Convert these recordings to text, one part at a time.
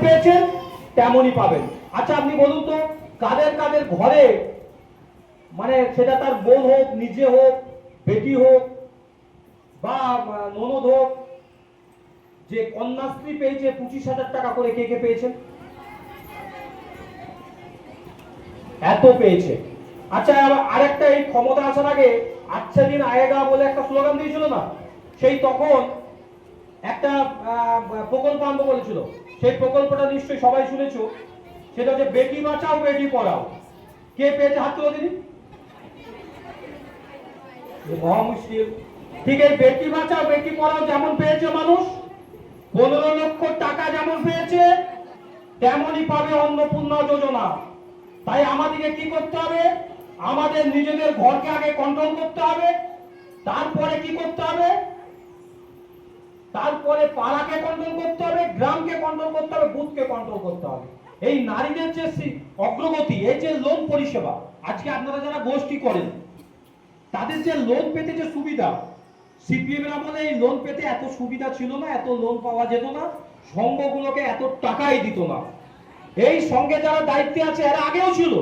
পেয়েছেন তেমনই পাবেন। আচ্ছা আপনি বলুন তো, কাদের কাদের ঘরে, মানে সেটা তার বোন হোক, নিজে হোক, বেটি হোক বা ননদ হোক, যে কন্যাশ্রী পেয়েছে 25,000 টাকা করে, কে কে পেয়েছেন? এত পেয়েছে। আচ্ছা আরেকটা, এই ক্ষমতা আসার আগে আচ্ছা দিন আয়েগা বলে একটা স্লোগান দিয়েছিল না, সেই তখন একটা প্রকল্প আনবো বলেছিল, সেই প্রকল্পটা নিশ্চয়ই সবাই শুনেছো, সেটা হচ্ছে বেটি বাঁচাও বেটি পড়াও। কে পেয়েছে হাত তুলে দিন। মহা মুশকিল। ঠিক এই বেটি বাঁচাও বেটি পড়াও যেমন পেয়েছে মানুষ, 15 লক্ষ টাকা যেমন পেয়েছে, তেমনই পাবে অন্নপূর্ণা যোজনা। তাই আমাদেরকে কি করতে হবে? আমাদের নিজেদের ঘরকে আগে কন্ট্রোল করতে হবে, তারপরে কি করতে হবে? তারপরে পাড়াকে কন্ট্রোল করতে হবে, গ্রামকে কন্ট্রোল করতে হবে, বুথকে কন্ট্রোল করতে হবে। এই নারীদের যে অগ্রগতি, এই যে লোন পরিষেবা, আজকে আপনারা যারা গোষ্ঠী করেন তাদের যে লোন পেতে যে সুবিধা, সিপিএম এর আমলে এই লোন পেতে এত সুবিধা ছিল না, এত লোন পাওয়া যেত না, সংঘগুলোকে এত টাকাই দিত না। এই সঙ্গে যারা দায়িত্বে আছে এরা আগেও ছিল,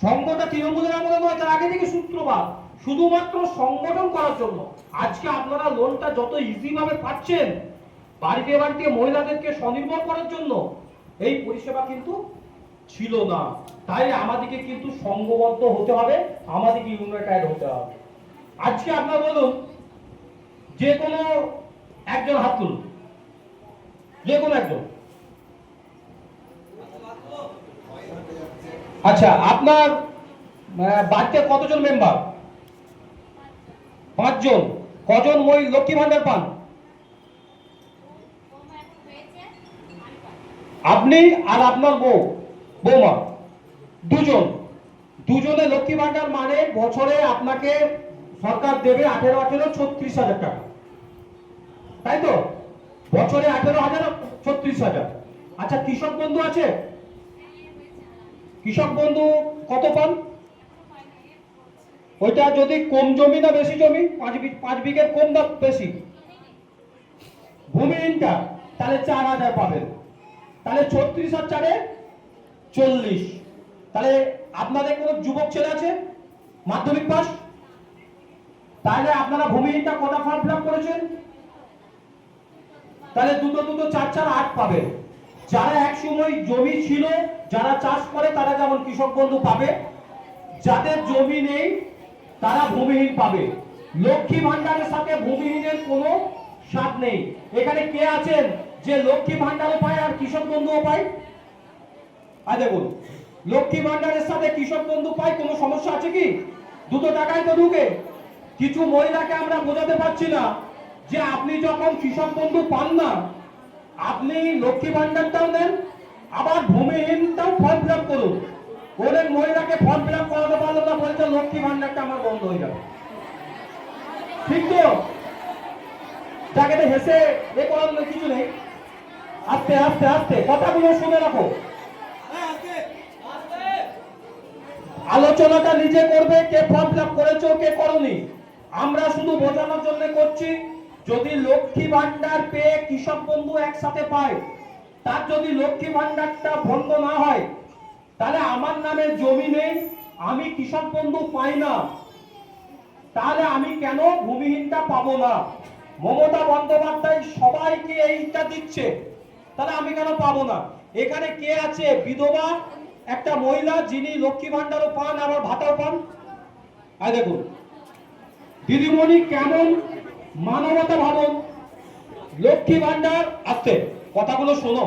সংঘটা তৃণমূলের আমলে নয়, তার আগে থেকে সূত্রপাত, শুধুমাত্র সংগঠন করার জন্য। আজকে আপনারা লোনটা যত ইজি ভাবে পাচ্ছেন, বাড়িতে বাড়িতে মহিলাদেরকে স্বনির্ভর করার জন্য, এই পরিষেবা কিন্তু ছিল না। তাই আমাদেরকে কিন্তু সংঘবদ্ধ হতে হবে, আমাদেরকে ইউনাইটেড হতে হবে। আজকে আপনারা বলুন, যে কোনো একজন হাত তুলুন, যে কোনো একজন। আচ্ছা আপনার বাড়িতে কতজন মেম্বার? 5 জন। কজন লক্ষ্মী ভান্ডার পান? আপনি আর আপনার বৌমা, দুজন। দুজনে লক্ষ্মী ভান্ডার, মানে বছরে আপনাকে সরকার দেবে 36,000 টাকা, তাই তো? বছরে 36,000। আচ্ছা কৃষক বন্ধু আছে? কৃষক বন্ধু কত পান? ওইটা যদি কম জমি না বেশি জমি? 5 বিঘের কম না বেশি? ভূমিহীনটা তাহলে 4,000 পাবেন। তাহলে 36 আর 4 40। তাহলে আপনাদের কোনো যুবক ছেলে আছে মাধ্যমিক পাস? তাহলে আপনারা ভূমিহীনটা কটা ফর্ম ফিল আপ করেছেন? তাহলে দুটো 4 8 পাবেন। যারা এক সময় জমি ছিল, যারা চাষ করে, তারা যেমন কৃষক বন্ধু পাবে, যাদের জমি নেই তারা ভূমিহীন পাবে। লক্ষ্মী ভান্ডারের সাথে ভূমিহীনের কোনো স্বাদ নেই। এখানে কে আছেন যে লক্ষ্মী ভান্ডারও পায় আর কৃষক বন্ধুও পায়? আর দেখুন, লক্ষ্মী ভান্ডারের সাথে কৃষক বন্ধু পায়, কোনো সমস্যা আছে কি? দুটো টাকায় তো ঢুকে। কিছু মহিলাকে আমরা বোঝাতে পারছি না যে আপনি যখন কৃষক বন্ধু পান না, আপনি লক্ষ্মী ভান্ডারটাও দেন, আবার ভূমিহীনটাও ফর্ম ফিল আপ করুন। অনেক মহিলাকে ফর্ম ফিল আপ করাতে পারলো না, বলছে লক্ষ্মী ভান্ডারটা আমার বন্ধ হয়ে যাবে। ঠিক তো? যাকে হেসে এ করার কিছু নেই। আস্তে আস্তে আস্তে কথাগুলো শুনে রাখো। আলোচনাটা নিজে করবে, কে ফর্ম ফিল আপ করেছো কে করনি। আমরা শুধু বোঝানোর জন্য করছি, যদি লক্ষ্মী ভান্ডার পেয়ে কৃষক বন্ধু একসাথে পায়, তার যদি লক্ষ্মী ভান্ডারটা বন্ধ না হয়, তাহলে আমার নামে জমি নেই, আমি কৃষক বন্ধু পাই না, তাহলে আমি কেন ভূমিহীনটা পাবো না? মমতা বন্দ্যোপাধ্যায় সবাইকে এইটা দিচ্ছে, তাহলে আমি কেন পাবো না? এখানে কে আছে বিধবা একটা মহিলা যিনি লক্ষ্মী ভান্ডারও পান আবার ভাতাও পান? আই দেখুন দিদিমণি কেমন মানবতা ভাবুন। লক্ষ্মী ভান্ডার, আসছে কথাগুলো শোনো।